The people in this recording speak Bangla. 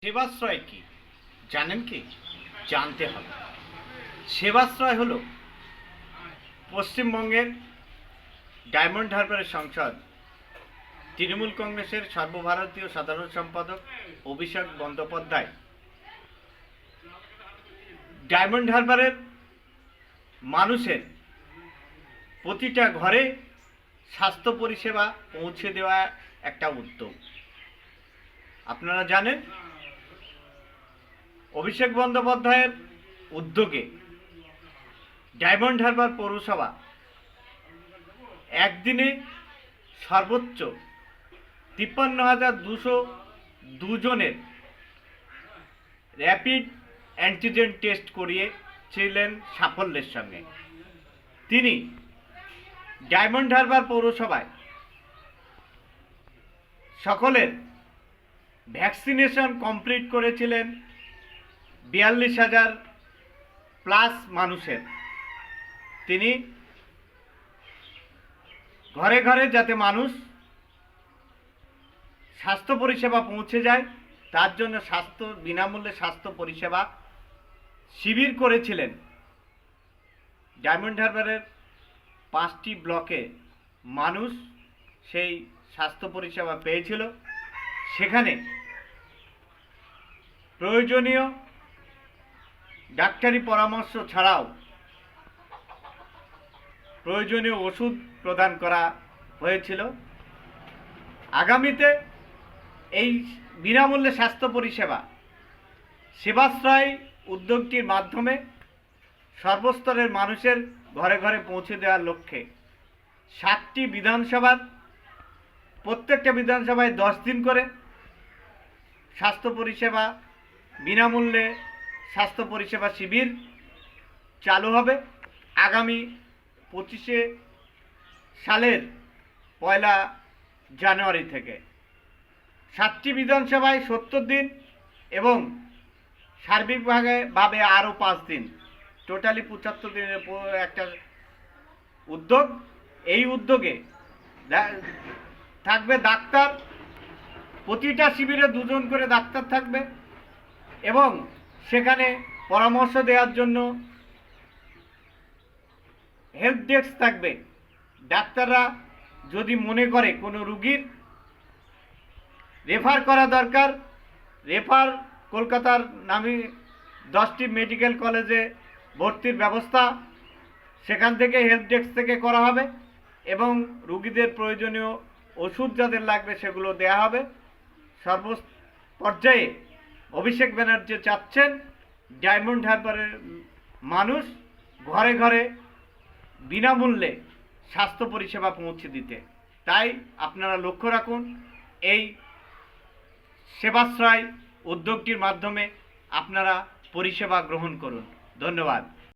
সেবাশ্রয় কি জানেন কি? জানতে হবে। সেবাশ্রয় হলো পশ্চিমবঙ্গের ডায়মন্ড হারবারের সংসদ তৃণমূল কংগ্রেসের সর্বভারতীয় সাধারণ সম্পাদক অভিষেক বন্দ্যোপাধ্যায় ডায়মন্ড হারবারের মানুষের প্রতিটা ঘরে স্বাস্থ্য পরিষেবা পৌঁছে দেওয়া একটা উদ্যোগ। আপনারা জানেন অভিষেক বন্দ্যোপাধ্যায়ের উদ্যোগে ডায়মন্ড হারবার পৌরসভা একদিনে সর্বোচ্চ 53,202 জনের র্যাপিড অ্যান্টিজেন টেস্ট করিয়েছিলেন সাফল্যের সঙ্গে। তিনি ডায়মন্ড হারবার পৌরসভায় সকলের ভ্যাকসিনেশন কমপ্লিট করেছিলেন 42,000 প্লাস মানুষের। তিনি ঘরে ঘরে যাতে মানুষ স্বাস্থ্য পরিষেবা পৌঁছে যায় তার জন্য বিনামূল্যে স্বাস্থ্য পরিষেবা শিবির করেছিলেন। ডায়মন্ড হারবারের 5টি ব্লকে মানুষ সেই স্বাস্থ্য পরিষেবা পেয়েছিল। সেখানে প্রয়োজনীয় ডাক্তারি পরামর্শ ছাড়াও প্রয়োজনীয় ওষুধ প্রদান করা হয়েছিল। আগামীতে এই বিনামূল্যে স্বাস্থ্য পরিষেবা সেবাশ্রয় উদ্যোগটির মাধ্যমে সর্বস্তরের মানুষের ঘরে ঘরে পৌঁছে দেওয়ার লক্ষ্যে 7টি বিধানসভার প্রত্যেকটা বিধানসভায় 10 দিন করে স্বাস্থ্য পরিষেবা বিনামূল্যে স্বাস্থ্য পরিষেবা শিবির চালু হবে। আগামী 25 সালের 1 জানুয়ারি থেকে 7টি বিধানসভায় 70 দিন এবং সার্বিকভাবে আরও 5 দিন, টোটালি 75 দিনের একটা উদ্যোগ। এই উদ্যোগে থাকবে ডাক্তার, প্রতিটা শিবিরে 2 জন করে ডাক্তার থাকবে এবং সেখানে পরামর্শ দেওয়ার জন্য হেল্প ডেস্ক থাকবে। ডাক্তাররা যদি মনে করে কোনো রুগীর রেফার করা দরকার, রেফার কলকাতার নামী 10টি মেডিকেল কলেজে ভর্তির ব্যবস্থা সেখান থেকে হেল্প ডেস্ক থেকে করা হবে এবং রুগীদের প্রয়োজনীয় ওষুধ যাদের লাগবে সেগুলো দেয়া হবে। সর্বপর্যায়ে অভিষেক ব্যানার্জি চাচ্ছেন ডায়মন্ড হারবারের মানুষ ঘরে ঘরে বিনামূল্যে স্বাস্থ্য পরিষেবা পৌঁছে দিতে। তাই আপনারা লক্ষ্য রাখুন, এই সেবাশ্রয় উদ্যোগটির মাধ্যমে আপনারা পরিষেবা গ্রহণ করুন। ধন্যবাদ।